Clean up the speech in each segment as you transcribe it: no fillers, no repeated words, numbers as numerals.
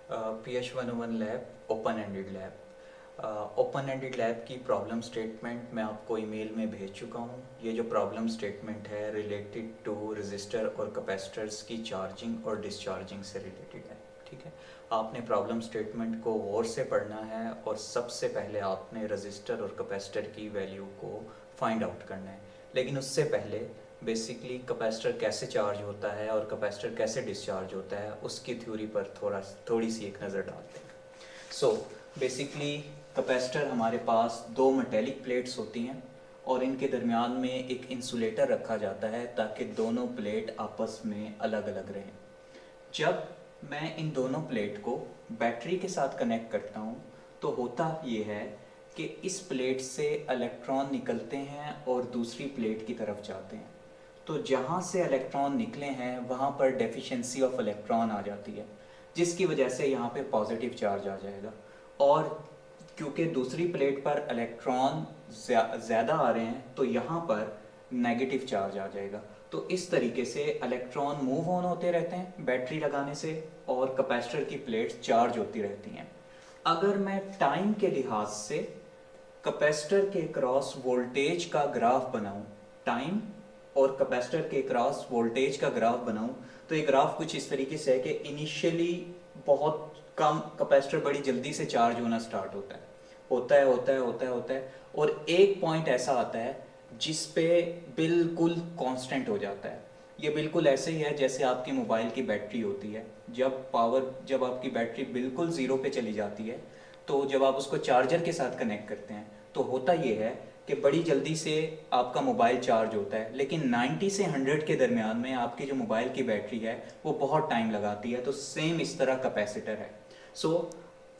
PH101 lab open ended lab. Open ended lab की problem statement मैं आपको email में भेज चुका हूँ। ये जो प्रॉब्लम स्टेटमेंट है रिलेटेड टू रजिस्टर और कैपेसिटर्स की चार्जिंग और डिस्चार्जिंग से रिलेटेड है। ठीक है, आपने प्रॉब्लम स्टेटमेंट को गौर से पढ़ना है और सबसे पहले आपने रजिस्टर और कैपेसिटर की वैल्यू को फाइंड आउट करना है। लेकिन उससे पहले बेसिकली कैपेसिटर कैसे चार्ज होता है और कैपेसिटर कैसे डिस्चार्ज होता है उसकी थ्योरी पर थोड़ी सी एक नज़र डालते हैं। सो बेसिकली कैपेसिटर हमारे पास दो मेटेलिक प्लेट्स होती हैं और इनके दरमियान में एक इंसुलेटर रखा जाता है ताकि दोनों प्लेट आपस में अलग अलग रहें। जब मैं इन दोनों प्लेट को बैटरी के साथ कनेक्ट करता हूँ तो होता ये है कि इस प्लेट से इलेक्ट्रॉन निकलते हैं और दूसरी प्लेट की तरफ जाते हैं। तो जहाँ से इलेक्ट्रॉन निकले हैं वहाँ पर डेफिशिएंसी ऑफ इलेक्ट्रॉन आ जाती है, जिसकी वजह से यहाँ पे पॉजिटिव चार्ज आ जाएगा। और क्योंकि दूसरी प्लेट पर इलेक्ट्रॉन ज़्यादा आ रहे हैं तो यहाँ पर नेगेटिव चार्ज आ जाएगा। तो इस तरीके से इलेक्ट्रॉन मूव ऑन होते रहते हैं बैटरी लगाने से और कैपेसिटर की प्लेट्स चार्ज होती रहती हैं। अगर मैं टाइम के लिहाज से कैपेसिटर के क्रॉस वोल्टेज का ग्राफ बनाऊं, टाइम और कैपेसिटर के क्रॉस वोल्टेज का ग्राफ बनाऊं, तो ये ग्राफ कुछ इस तरीके से है कि इनिशियली बहुत कम कैपेसिटर बड़ी जल्दी से चार्ज होना स्टार्ट होता है और एक पॉइंट ऐसा आता है जिस पे बिल्कुल कांस्टेंट हो जाता है। ये बिल्कुल ऐसे ही है जैसे आपकी मोबाइल की बैटरी होती है। जब आपकी बैटरी बिल्कुल ज़ीरो पे चली जाती है तो जब आप उसको चार्जर के साथ कनेक्ट करते हैं तो होता ये है कि बड़ी जल्दी से आपका मोबाइल चार्ज होता है, लेकिन 90 से 100 के दरमियान में आपकी जो मोबाइल की बैटरी है वो बहुत टाइम लगाती है। तो सेम इस तरह कैपेसिटर है। सो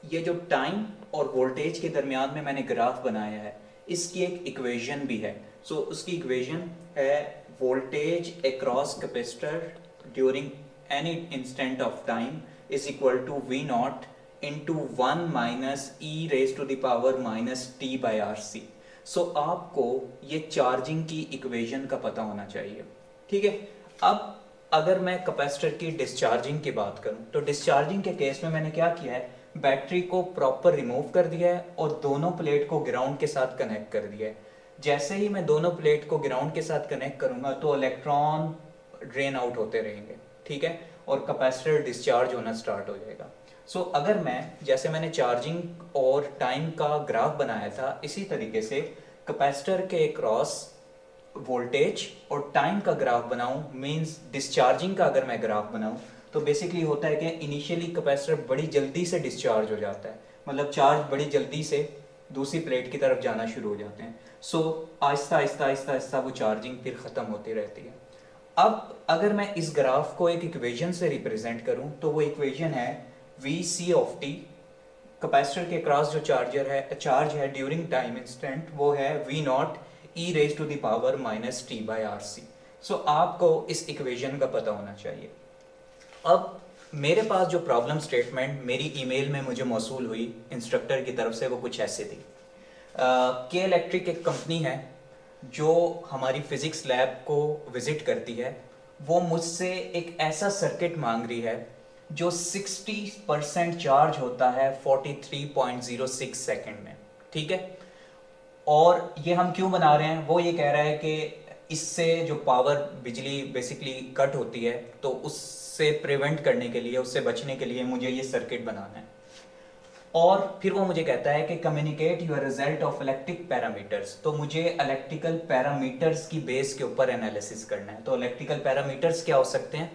ये जो टाइम और वोल्टेज के दरमियान में मैंने ग्राफ बनाया है इसकी एक इक्वेशन भी है। सो उसकी इक्वेशन है voltage across capacitor during any instant of time is equal to V not into 1 minus e raise to the power minus T by R C. So आपको ये चार्जिंग की इक्वेशन का पता होना चाहिए। ठीक है, अब अगर मैं कैपेसिटर की डिस्चार्जिंग की बात करूं तो डिस्चार्जिंग के केस में मैंने क्या किया है, बैटरी को प्रॉपर रिमूव कर दिया है और दोनों प्लेट को ग्राउंड के साथ कनेक्ट कर दिया है। जैसे ही मैं दोनों प्लेट को ग्राउंड के साथ कनेक्ट करूंगा तो इलेक्ट्रॉन ड्रेन आउट होते रहेंगे। ठीक है, और कैपेसिटर डिस्चार्ज होना स्टार्ट हो जाएगा। सो अगर मैं जैसे मैंने चार्जिंग और टाइम का ग्राफ बनाया था इसी तरीके से कैपेसिटर के क्रॉस वोल्टेज और टाइम का ग्राफ बनाऊं, मींस डिस्चार्जिंग का अगर मैं ग्राफ बनाऊं तो बेसिकली होता है कि इनिशियली कैपेसिटर बड़ी जल्दी से डिस्चार्ज हो जाता है, मतलब चार्ज बड़ी जल्दी से दूसरी प्लेट की तरफ जाना शुरू हो जाते हैं। सो आहिस्ता आहिस्ता आहिस्ता आहिस्ता वो चार्जिंग फिर ख़त्म होती रहती है। अब अगर मैं इस ग्राफ को एक इक्वेशन से रिप्रेजेंट करूं तो वो इक्वेशन है V C of T. Capacitor के क्रॉस जो चार्ज है ड्यूरिंग टाइम इंस्टेंट वो है V not e raise to the power minus T by R C. So आपको इस इक्वेशन का पता होना चाहिए। अब मेरे पास जो प्रॉब्लम स्टेटमेंट मेरी ईमेल में मुझे मौसूल हुई इंस्ट्रक्टर की तरफ से वो कुछ ऐसे थी। के इलेक्ट्रिक एक कंपनी है जो हमारी फिजिक्स लैब को विजिट करती है। वो मुझसे एक ऐसा सर्किट मांग रही है जो 60% चार्ज होता है 43.06 सेकंड में। ठीक है, और ये हम क्यों बना रहे हैं, वो ये कह रहा है कि इससे जो पावर बिजली बेसिकली कट होती है तो उससे प्रिवेंट करने के लिए, उससे बचने के लिए मुझे ये सर्किट बनाना है। और फिर वो मुझे कहता है कि communicate your result of electric parameters. तो मुझे इलेक्ट्रिकल पैरामीटर्स की बेस के ऊपर एनालिसिस करना है। तो इलेक्ट्रिकल पैरामीटर्स क्या हो सकते हैं,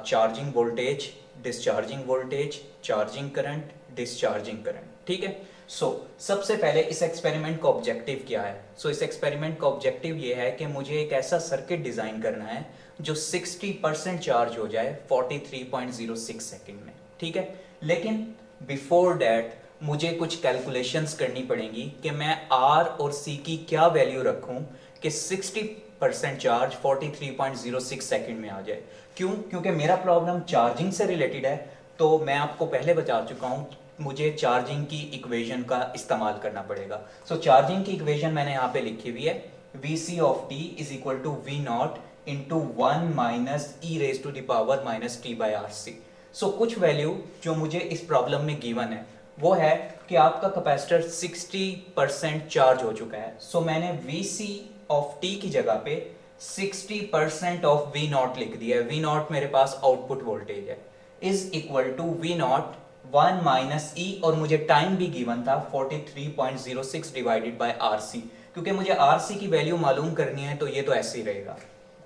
charging voltage, discharging voltage, charging current, discharging current. ठीक है, सबसे पहले इस एक्सपेरिमेंट का ऑब्जेक्टिव क्या है। इस एक्सपेरिमेंट का ऑब्जेक्टिव ये है कि मुझे एक ऐसा सर्किट डिजाइन करना है जो 60% चार्ज हो जाए 43.06 सेकंड में। ठीक है, लेकिन बिफोर डैट मुझे कुछ कैलकुलेशंस करनी पड़ेंगी कि मैं आर और सी की क्या वैल्यू रखूं कि 60% चार्ज 43.06 सेकंड में आ जाए। क्योंकि मेरा प्रॉब्लम चार्जिंग से रिलेटेड है। तो मैं आपको पहले बता चुका हूं मुझे चार्जिंग की इक्वेशन का इस्तेमाल करना पड़ेगा। चार्जिंग की इक्वेशन मैंने यहाँ पे लिखी हुई है, V C of T is equal to V not into 1 minus e raise to the power minus T by R C. So कुछ वैल्यू जो मुझे इस प्रॉब्लम में गिवन है वो है कि आपका कैपेसिटर 60% चार्ज हो चुका है। सो मैंने Vc ऑफ t की जगह पे 60% ऑफ V नॉट लिख दिया है। V नॉट मेरे पास आउटपुट वोल्टेज है, is equal to V not 1 minus e, और मुझे टाइम भी गिवन था 43.06 डिवाइडेड बाय RC, क्योंकि मुझे RC की वैल्यू मालूम करनी है तो ये तो ऐसे ही रहेगा।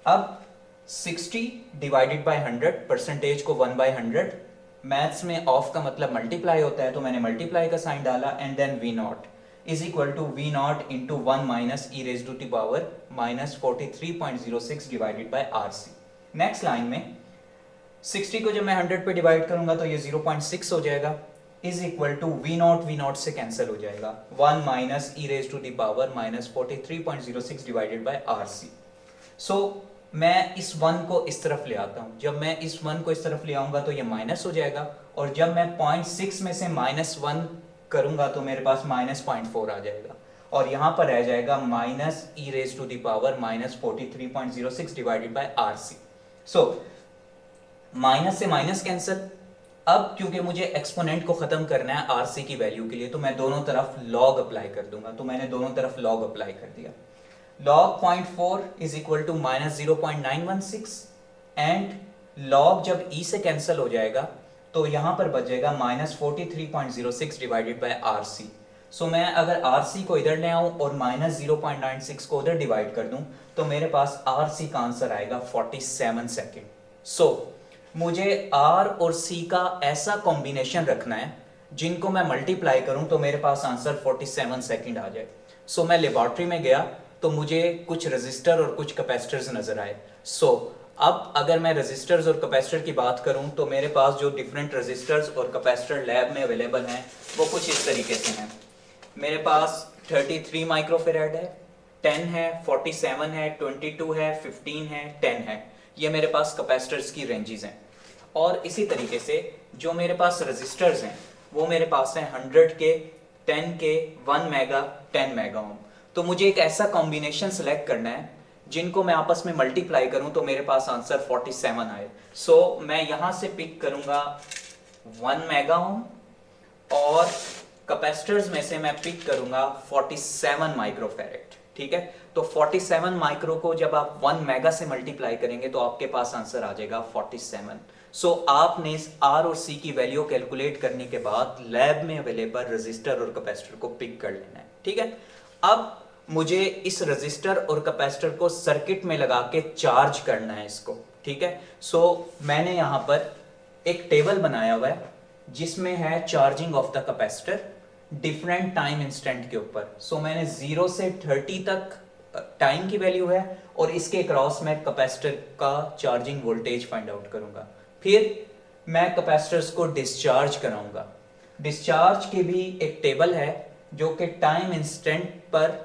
अब 60 डिवाइडेड बाय 100, परसेंटेज को 1/100, मैथ्स में ऑफ का मतलब मल्टीप्लाई होता है तो मैंने मल्टीप्लाई का साइन डाला, and then V naught is equal to V naught into 1 minus e raise to the power minus 43.06 divided by RC। Next line में 60 को जब मैं 100 पे डिवाइड करूंगा तो ये 0.6 हो जाएगा, is equal to V naught से कैंसिल हो जाएगा, 1 minus e raise to the power minus 43.06 divided by RC। So मैं इस 1 को इस तरफ ले आता हूं, जब मैं इस 1 को इस तरफ ले आऊंगा तो ये माइनस हो जाएगा, और जब मैं 0.6 में से -1 करूंगा तो मेरे पास -0.4 आ जाएगा, और यहां पर रह जाएगा minus e raise to the power minus 43.06 divided by RC। So minus से माइनस कैंसिल। अब क्योंकि मुझे एक्सपोनेंट को खत्म करना है RC की वैल्यू के लिए तो मैं दोनों तरफ लॉग अप्लाई कर दूंगा, तो मैंने दोनों तरफ लॉग अप्लाई कर दिया। log 0.4 is equal to minus 0.916, and log जब e से कैंसिल हो जाएगा तो यहां पर बचेगा minus 43.06 divided by RC। So मैं अगर RC को इधर ले आऊं और माइनस 0.96 को उधर डिवाइड कर दूं तो मेरे पास RC का आंसर आएगा 47 सेकेंड। सो मुझे R और C का ऐसा कॉम्बिनेशन रखना है जिनको मैं मल्टीप्लाई करूं तो मेरे पास आंसर 47 सेकेंड आ जाए। सो मैं लेबोरेटरी में गया तो मुझे कुछ रेजिस्टर और कुछ कैपेसिटर्स नजर आए। सो अब अगर मैं रेजिस्टर्स और कैपेसिटर की बात करूं तो मेरे पास जो डिफरेंट रेजिस्टर्स और कैपेसिटर लैब में अवेलेबल हैं वो कुछ इस तरीके से हैं। मेरे पास 33 माइक्रोफेराड है, 10 है, 47 है, 22 है, 15 है, 10 है। ये मेरे पास कैपेसिटर्स की रेंजेस हैं। और इसी तरीके से जो मेरे पास रेजिस्टर्स हैं वो मेरे पास हैं 100 के, 10 के, 1 मेगा, 10 मेगा ओम। तो मुझे एक ऐसा कॉम्बिनेशन सेलेक्ट करना है जिनको मैं आपस में मल्टीप्लाई करूं तो मेरे पास आंसर 47 आए। सो मैं यहां से पिक करूंगा 1 मेगा ओम, और कैपेसिटर्स में से मैं पिक करूंगा 47 माइक्रोफैरेड। ठीक है, तो 47 माइक्रो को जब आप 1 मेगा से मल्टीप्लाई करेंगे तो आपके पास आंसर आ जाएगा 47। सो आपने इस R और C की वैल्यू कैलकुलेट करने के बाद लैब में अवेलेबल रेजिस्टर और कैपेसिटर को पिक कर लेना है। ठीक है, अब मुझे इस रेजिस्टर और कैपेसिटर को सर्किट में लगा के चार्ज करना है इसको। ठीक है, सो मैंने यहां पर एक टेबल बनाया हुआ है जिसमें है charging of the capacitor different time instant के ऊपर। सो मैंने 0 से 30 तक टाइम की वैल्यू है, और इसके क्रॉस में कैपेसिटर का चार्जिंग वोल्टेज फाइंड आउट करूंगा। फिर मैं कैपेसिटर्स को डिस्चार्ज कराऊंगा। डिस्चार्ज की भी एक टेबल है जो कि टाइम इंस्टेंट पर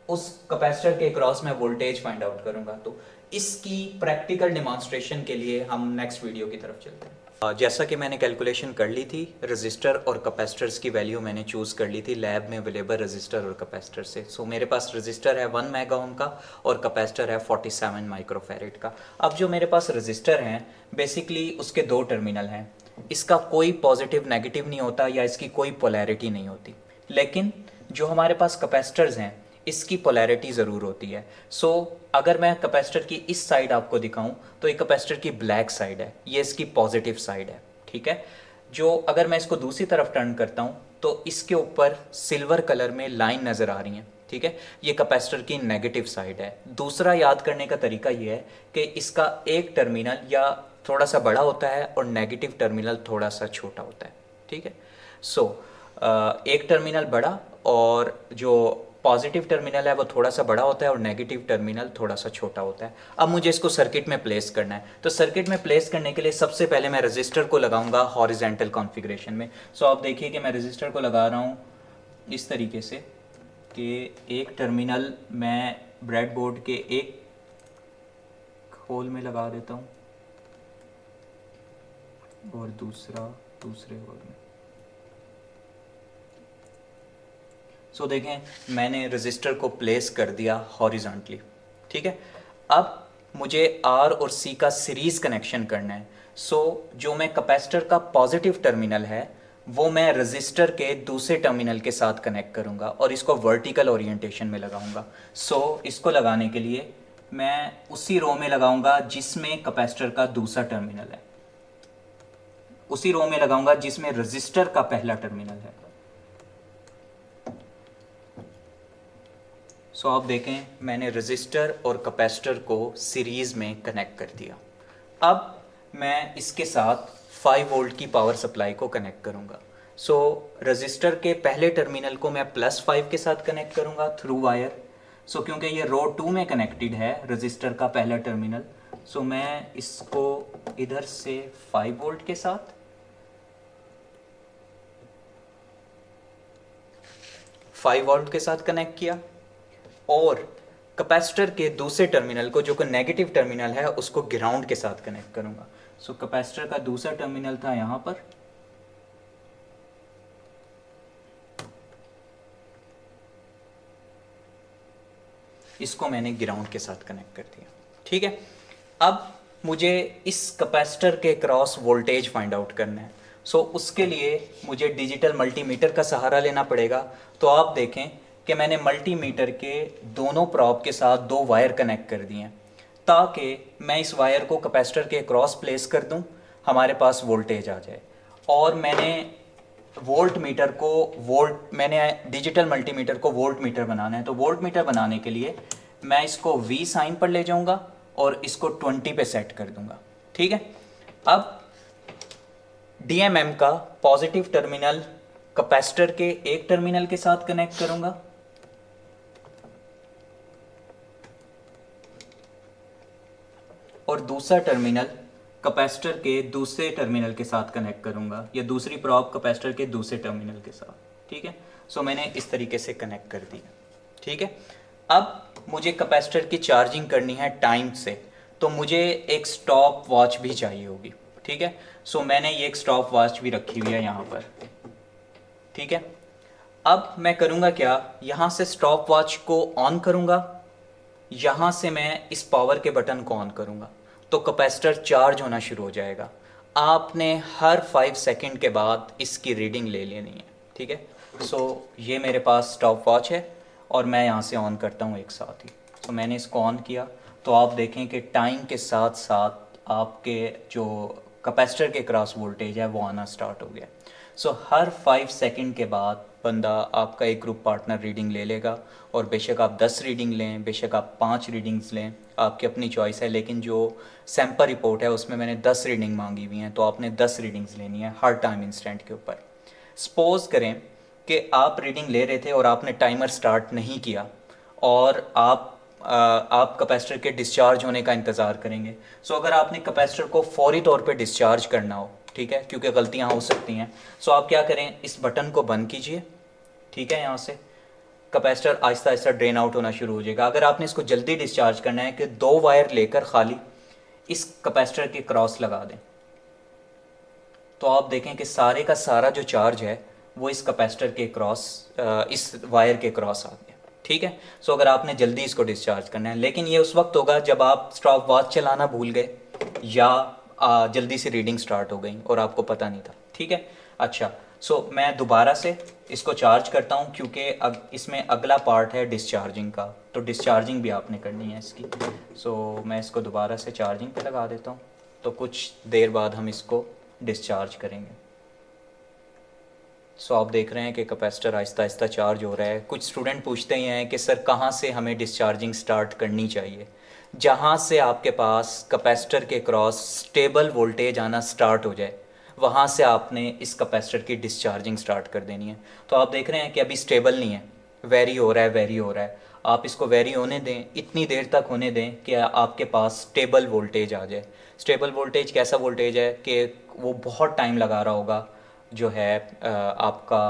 उस कैपेसिटर के क्रॉस में वोल्टेज फाइंड आउट करूंगा। तो इसकी प्रैक्टिकल डेमोन्स्ट्रेशन के लिए हम नेक्स्ट वीडियो की तरफ चलते हैं। जैसा कि मैंने कैलकुलेशन कर ली थी, रेजिस्टर और कैपेसिटर्स की वैल्यू मैंने चूज़ कर ली थी लैब में अवेलेबल रेजिस्टर और कैपेसिटर से। सो मेरे पास रेजिस्टर है 1 मेगा ओम का और कैपेसिटर है 47 माइक्रोफैरेड का। अब जो मेरे पास रेजिस्टर हैं बेसिकली उसके 2 टर्मिनल हैं, इसका कोई पॉजिटिव नेगेटिव नहीं होता या इसकी कोई पोलैरिटी नहीं होती, लेकिन जो हमारे पास कैपेसिटर्स हैं इसकी पोलैरिटी ज़रूर होती है। सो अगर मैं कैपेसिटर की इस साइड आपको दिखाऊं तो ये कैपेसिटर की ब्लैक साइड है, ये इसकी पॉजिटिव साइड है। ठीक है, जो अगर मैं इसको दूसरी तरफ टर्न करता हूं तो इसके ऊपर सिल्वर कलर में लाइन नज़र आ रही है। ठीक है, ये कैपेसिटर की नेगेटिव साइड है। दूसरा याद करने का तरीका ये है कि इसका एक टर्मिनल या थोड़ा सा बड़ा होता है और नेगेटिव टर्मिनल थोड़ा सा छोटा होता है। ठीक है, सो एक टर्मिनल बड़ा और जो पॉजिटिव टर्मिनल है वो थोड़ा सा बड़ा होता है और नेगेटिव टर्मिनल थोड़ा सा छोटा होता है। अब मुझे इसको सर्किट में प्लेस करना है, तो सर्किट में प्लेस करने के लिए सबसे पहले मैं रेजिस्टर को लगाऊंगा हॉरिजॉन्टल कॉन्फ़िगरेशन में। सो आप देखिए कि मैं रेजिस्टर को लगा रहा हूँ इस तरीके से कि एक टर्मिनल मैं ब्रेडबोर्ड के एक होल में लगा देता हूँ और दूसरा दूसरे होल में। सो देखें मैंने रेजिस्टर को प्लेस कर दिया हॉरिजॉन्टली। ठीक है, अब मुझे R और C का सीरीज कनेक्शन करना है। जो मैं कैपेसिटर का पॉजिटिव टर्मिनल है वो मैं रजिस्टर के दूसरे टर्मिनल के साथ कनेक्ट करूंगा और इसको वर्टिकल ओरिएंटेशन में लगाऊंगा। इसको लगाने के लिए मैं उसी रो में लगाऊंगा जिसमें कैपेसिटर का दूसरा टर्मिनल है, उसी रो में लगाऊंगा जिसमें रजिस्टर का पहला टर्मिनल है। आप देखें मैंने रजिस्टर और कैपेसिटर को सीरीज में कनेक्ट कर दिया। अब मैं इसके साथ 5 वोल्ट की पावर सप्लाई को कनेक्ट करूंगा। रजिस्टर के पहले टर्मिनल को मैं +5 के साथ कनेक्ट करूंगा थ्रू वायर। क्योंकि ये रो 2 में कनेक्टेड है रजिस्टर का पहला टर्मिनल, मैं इसको इधर से 5 वोल्ट के साथ, 5 वोल्ट के साथ कनेक्ट किया और कैपेसिटर के दूसरे टर्मिनल को, जो कि नेगेटिव टर्मिनल है, उसको ग्राउंड के साथ कनेक्ट करूंगा। कैपेसिटर का दूसरा टर्मिनल था यहां पर, इसको मैंने ग्राउंड के साथ कनेक्ट कर दिया। ठीक है, अब मुझे इस कैपेसिटर के क्रॉस वोल्टेज फाइंड आउट करना है। उसके लिए मुझे डिजिटल मल्टीमीटर का सहारा लेना पड़ेगा। तो आप देखें कि मैंने मल्टीमीटर के दोनों प्रॉब के साथ 2 वायर कनेक्ट कर दिए हैं ताकि मैं इस वायर को कैपेसिटर के क्रॉस प्लेस कर दूं, हमारे पास वोल्टेज आ जाए। और मैंने मैंने डिजिटल मल्टीमीटर को वोल्ट मीटर बनाना है। तो वोल्ट मीटर बनाने के लिए मैं इसको V साइन पर ले जाऊंगा और इसको 20 पे सेट कर दूंगा। ठीक है, अब DMM का पॉजिटिव टर्मिनल कैपेसिटर के एक टर्मिनल के साथ कनेक्ट करूंगा और दूसरा टर्मिनल कैपेसिटर के दूसरे टर्मिनल के साथ कनेक्ट करूंगा, या दूसरी प्रॉब कैपेसिटर के दूसरे टर्मिनल के साथ। ठीक है, मैंने इस तरीके से कनेक्ट कर दिया। ठीक है, अब मुझे कैपेसिटर की चार्जिंग करनी है टाइम से, तो मुझे एक स्टॉप वॉच भी चाहिए होगी। ठीक है, मैंने ये एक स्टॉप वॉच भी रखी हुई है यहाँ पर। ठीक है, अब मैं करूँगा क्या, यहाँ से स्टॉप वॉच को ऑन करूँगा, यहाँ से मैं इस पावर के बटन को ऑन करूँगा तो कैपेसिटर चार्ज होना शुरू हो जाएगा। आपने हर 5 सेकंड के बाद इसकी रीडिंग ले लेनी है। ठीक है, ये मेरे पास स्टॉप वॉच है और मैं यहाँ से ऑन करता हूँ एक साथ ही। मैंने इसको ऑन किया तो आप देखें कि टाइम के साथ साथ आपके जो कैपेसिटर के क्रॉस वोल्टेज है वो आना स्टार्ट हो गया। हर 5 सेकंड के बाद बंदा आपका एक ग्रुप पार्टनर रीडिंग ले लेगा, और बेशक आप 10 रीडिंग लें, बेशक आप 5 रीडिंग्स लें, आपकी अपनी चॉइस है। लेकिन जो सैम्पल रिपोर्ट है उसमें मैंने 10 रीडिंग मांगी हुई हैं, तो आपने 10 रीडिंग्स लेनी है हर टाइम इंस्टेंट के ऊपर। सपोज करें कि आप रीडिंग ले रहे थे और आपने टाइमर स्टार्ट नहीं किया और आप कैपेसिटर के डिस्चार्ज होने का इंतज़ार करेंगे। अगर आपने कैपेसिटर को फौरी तौर पे डिस्चार्ज करना हो, ठीक है, क्योंकि गलतियां हो सकती हैं, आप क्या करें, इस बटन को बंद कीजिए। ठीक है, यहाँ से capacitor Aahista Aahista drain out होना शुरू हो जाएगा। अगर आपने इसको जल्दी डिस्चार्ज करना है कि 2 वायर लेकर खाली इस कैपेसिटर के क्रॉस लगा दें, तो आप देखें कि सारे का सारा जो चार्ज है वो इस कैपेसिटर के क्रॉस, इस वायर के क्रॉस आ गया। ठीक है, अगर आपने जल्दी इसको डिस्चार्ज करना है, लेकिन ये उस वक्त होगा जब आप स्टॉप वॉच चलाना भूल गए या जल्दी से रीडिंग स्टार्ट हो गई और आपको पता नहीं था। ठीक है, अच्छा, मैं दोबारा से इसको चार्ज करता हूँ क्योंकि इसमें अगला पार्ट है डिस्चार्जिंग का, तो डिस्चार्जिंग भी आपने करनी है इसकी। मैं इसको दोबारा से चार्जिंग पे लगा देता हूँ, तो कुछ देर बाद हम इसको डिस्चार्ज करेंगे। आप देख रहे हैं कि कैपेसिटर आहिस्ता आहिस्ता चार्ज हो रहा है। कुछ स्टूडेंट पूछते हैं कि सर कहाँ से हमें डिस्चार्जिंग स्टार्ट करनी चाहिए। जहाँ से आपके पास कैपेसिटर के क्रॉस स्टेबल वोल्टेज आना स्टार्ट हो जाए, वहाँ से आपने इस कैपेसिटर की डिस्चार्जिंग स्टार्ट कर देनी है। तो आप देख रहे हैं कि अभी स्टेबल नहीं है, वेरी हो रहा है। आप इसको वेरी होने दें, इतनी देर तक होने दें कि आपके पास स्टेबल वोल्टेज आ जाए। स्टेबल वोल्टेज कैसा वोल्टेज है कि वो बहुत टाइम लगा रहा होगा, जो है आपका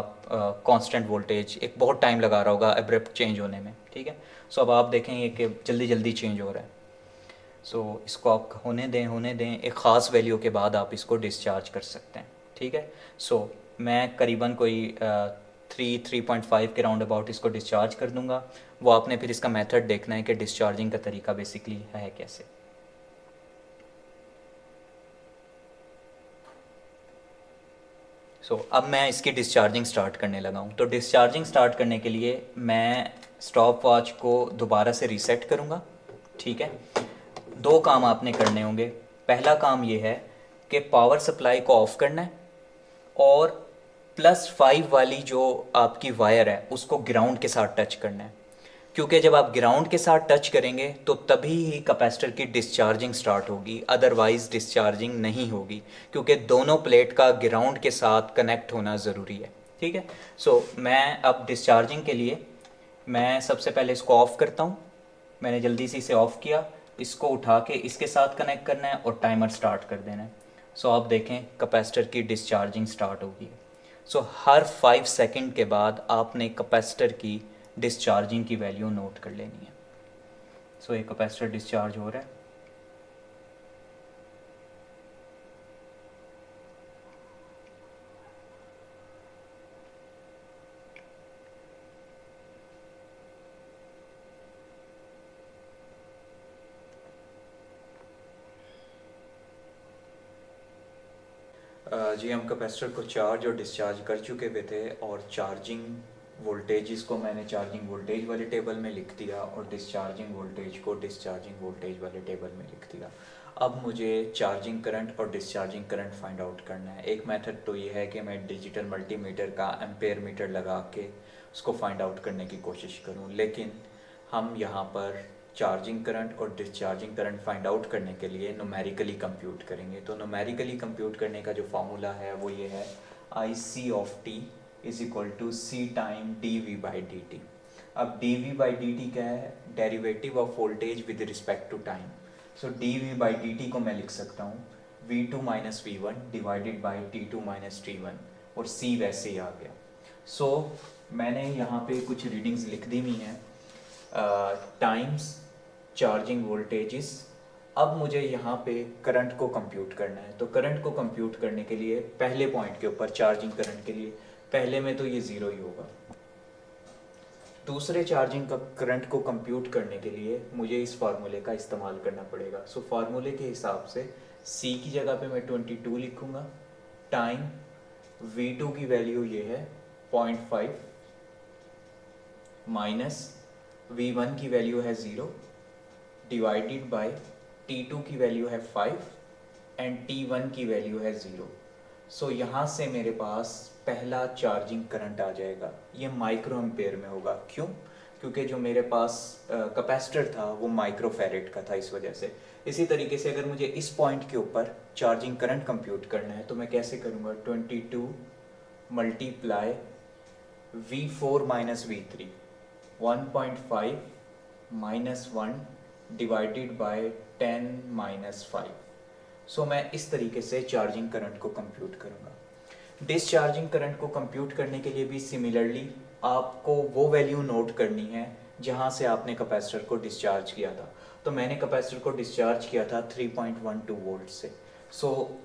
कांस्टेंट वोल्टेज एक बहुत टाइम लगा रहा होगा एब्रप्ट चेंज होने में। ठीक है, अब आप देखेंगे कि जल्दी जल्दी चेंज हो रहा है। इसको आप होने दें, एक ख़ास वैल्यू के बाद आप इसको डिस्चार्ज कर सकते हैं। ठीक है, मैं करीबन कोई 3.5 के राउंड अबाउट इसको डिस्चार्ज कर दूंगा। वो आपने फिर इसका मेथड देखना है कि डिस्चार्जिंग का तरीका बेसिकली है कैसे। अब मैं इसकी डिस्चार्जिंग स्टार्ट करने लगा हूँ। तो डिस्चार्जिंग स्टार्ट करने के लिए मैं स्टॉप वॉच को दोबारा से रीसेट करूँगा। ठीक है, दो काम आपने करने होंगे। पहला काम ये है कि पावर सप्लाई को ऑफ करना है और +5 वाली जो आपकी वायर है उसको ग्राउंड के साथ टच करना है, क्योंकि जब आप ग्राउंड के साथ टच करेंगे तो तभी ही कैपेसिटर की डिस्चार्जिंग स्टार्ट होगी, अदरवाइज़ डिस्चार्जिंग नहीं होगी, क्योंकि दोनों प्लेट का ग्राउंड के साथ कनेक्ट होना ज़रूरी है। ठीक है, मैं अब डिस्चार्जिंग के लिए मैं सबसे पहले इसको ऑफ़ करता हूँ। मैंने जल्दी से इसे ऑफ़ किया, इसको उठा के इसके साथ कनेक्ट करना है और टाइमर स्टार्ट कर देना है। आप देखें कैपेसिटर की डिस्चार्जिंग स्टार्ट होगी। हर 5 सेकंड के बाद आपने कैपेसिटर की डिस्चार्जिंग की वैल्यू नोट कर लेनी है। ये कैपेसिटर डिस्चार्ज हो रहा है। जी, हम कैपेसिटर को चार्ज और डिस्चार्ज कर चुके हुए थे और चार्जिंग वोल्टेज को मैंने चार्जिंग वोल्टेज वाले टेबल में लिख दिया और डिस्चार्जिंग वोल्टेज को डिस्चार्जिंग वोल्टेज वाले टेबल में लिख दिया। अब मुझे चार्जिंग करंट और डिस्चार्जिंग करंट फाइंड आउट करना है। एक मेथड तो ये है कि मैं डिजिटल मल्टीमीटर का एम्पेयर मीटर लगा के उसको फाइंड आउट करने की कोशिश करूँ, लेकिन हम यहाँ पर चार्जिंग करंट और डिस्चार्जिंग करंट फाइंड आउट करने के लिए न्यूमेरिकली कंप्यूट करेंगे। तो न्यूमेरिकली कंप्यूट करने का जो फार्मूला है वो ये है, IC of t is equal to C time dV/dt। अब dV/dt क्या है? Derivative of voltage with respect to time. dV/dt को मैं लिख सकता हूँ V2 minus V1 divided by T2 minus T1 और C वैसे ही आ गया। मैंने यहाँ पे कुछ रीडिंग्स लिख दी हुई हैं, टाइम्स चार्जिंग वोल्टेजेस। अब मुझे यहाँ पे करंट को कंप्यूट करना है। तो करंट को कंप्यूट करने के लिए पहले पॉइंट के ऊपर चार्जिंग करंट के लिए पहले में तो ये 0 ही होगा। दूसरे चार्जिंग का करंट को कंप्यूट करने के लिए मुझे इस फार्मूले का इस्तेमाल करना पड़ेगा। फार्मूले के हिसाब से C की जगह पे मैं 22 लिखूँगा, टाइम V2 की वैल्यू ये है 0.5 माइनस V1 की वैल्यू है 0 डिवाइडेड बाय T2 की वैल्यू है 5 एंड T1 की वैल्यू है 0। यहाँ से मेरे पास पहला चार्जिंग करंट आ जाएगा। ये माइक्रो एम्पेयर में होगा। क्यों? क्योंकि जो मेरे पास कैपेसिटर था वो माइक्रो फैरेड का था, इस वजह से। इसी तरीके से अगर मुझे इस पॉइंट के ऊपर चार्जिंग करंट कंप्यूट करना है तो मैं कैसे करूँगा? 22 multiply V4 minus V3 1.5 minus 1 divided by 10 minus 5। मैं इस तरीके से चार्जिंग करंट को कंप्यूट करूँगा। डिस्चार्जिंग करंट को कंप्यूट करने के लिए भी सिमिलरली आपको वो वैल्यू नोट करनी है जहाँ से आपने कैपेसिटर को डिस्चार्ज किया था। तो मैंने कैपेसिटर को डिस्चार्ज किया था 3.12 वोल्ट से।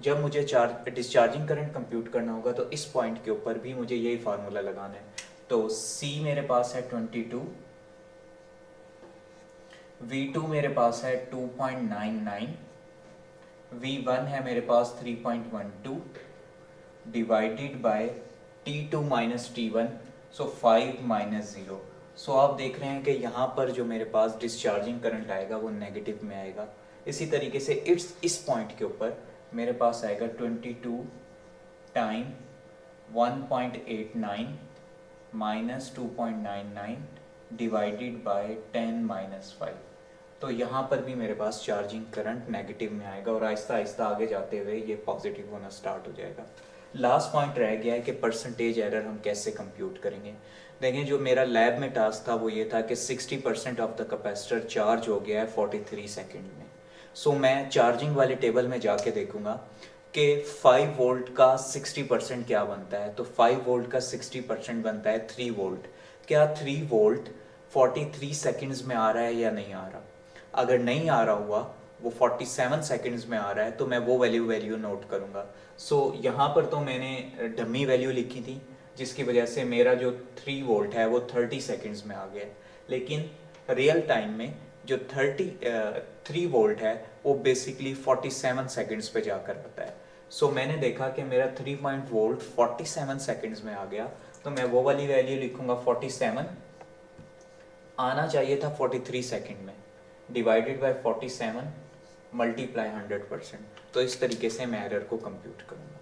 जब मुझे डिस्चार्जिंग करंट कंप्यूट करना होगा तो इस पॉइंट के ऊपर भी मुझे यही फार्मूला लगाना है। तो C मेरे पास है 22, V2 मेरे पास है 2.99, V1 है मेरे पास 3.12 divided by T2 minus T1, 5 minus 0। आप देख रहे हैं कि यहाँ पर जो मेरे पास डिस्चार्जिंग करंट आएगा वो नेगेटिव में आएगा। इसी तरीके से इस पॉइंट के ऊपर मेरे पास आएगा 22 time 1.89 minus 2.99 divided by 10 minus 5। तो यहाँ पर भी मेरे पास चार्जिंग करंट नेगेटिव में आएगा और आहिस्ता आहिस्ता आगे जाते हुए ये पॉजिटिव होना स्टार्ट हो जाएगा। लास्ट पॉइंट रह गया है कि परसेंटेज एरर हम कैसे कंप्यूट करेंगे। देखें, जो मेरा लैब में टास्क था वो ये था कि 60% ऑफ द कैपेसिटर चार्ज हो गया है 43 सेकेंड में। मैं चार्जिंग वाले टेबल में जाके देखूंगा कि 5 वोल्ट का 60% क्या बनता है। तो 5 वोल्ट का 60% बनता है 3 वोल्ट। क्या 3 वोल्ट 43 सेकेंड्स में आ रहा है या नहीं आ रहा? अगर नहीं आ रहा हुआ, वो 47 सेकेंड्स में आ रहा है, तो मैं वो वैल्यू नोट करूँगा। यहाँ पर तो मैंने डमी वैल्यू लिखी थी जिसकी वजह से मेरा जो 3 वोल्ट है वो 30 सेकेंड्स में आ गया है, लेकिन रियल टाइम में जो 3 वोल्ट है वो बेसिकली 47 सेकेंड्स पे जाकर आता है। सो मैंने देखा कि मेरा 3 पॉइंट वोल्ट 47 सेकंड्स में आ गया, तो मैं वो वाली वैल्यू लिखूंगा 47, आना चाहिए था 43 सेकंड में, डिवाइडेड बाय 47 मल्टीप्लाई 100%। तो इस तरीके से मैं एरर को कंप्यूट करूंगा।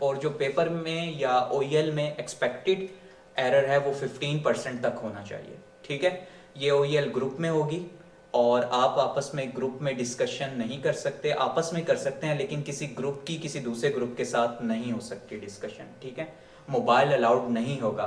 और जो पेपर में या ओईएल में एक्सपेक्टेड एरर है वो 15% तक होना चाहिए। ठीक है, ये ओईएल ग्रुप में होगी और आप आपस में ग्रुप में डिस्कशन नहीं कर सकते, आपस में कर सकते हैं लेकिन किसी ग्रुप की किसी दूसरे ग्रुप के साथ नहीं हो सकती डिस्कशन। ठीक है, मोबाइल अलाउड नहीं होगा।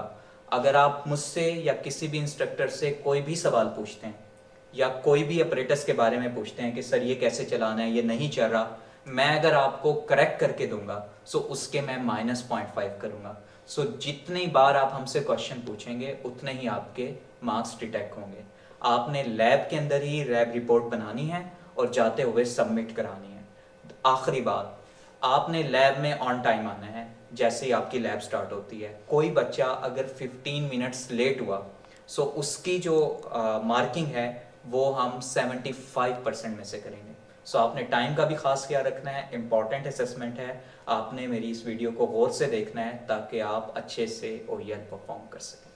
अगर आप मुझसे या किसी भी इंस्ट्रक्टर से कोई भी सवाल पूछते हैं या कोई भी ऑपरेटर्स के बारे में पूछते हैं कि सर ये कैसे चलाना है, ये नहीं चल रहा, मैं अगर आपको करेक्ट करके दूंगा सो उसके मैं -0.5 करूंगा। सो जितनी बार आप हमसे क्वेश्चन पूछेंगे उतने ही आपके मार्क्स डिटेक्ट होंगे। आपने लैब के अंदर ही लैब रिपोर्ट बनानी है और जाते हुए सबमिट करानी है। आखिरी बात, आपने लैब में ऑन टाइम आना है। जैसे ही आपकी लैब स्टार्ट होती है, कोई बच्चा अगर 15 मिनट्स लेट हुआ सो उसकी जो मार्किंग है वो हम 75% में से करेंगे। सो आपने टाइम का भी खास ख्याल रखना है, इंपॉर्टेंट असेसमेंट है। आपने मेरी इस वीडियो को गौर से देखना है ताकि आप अच्छे से ओईएल परफॉर्म कर सकें।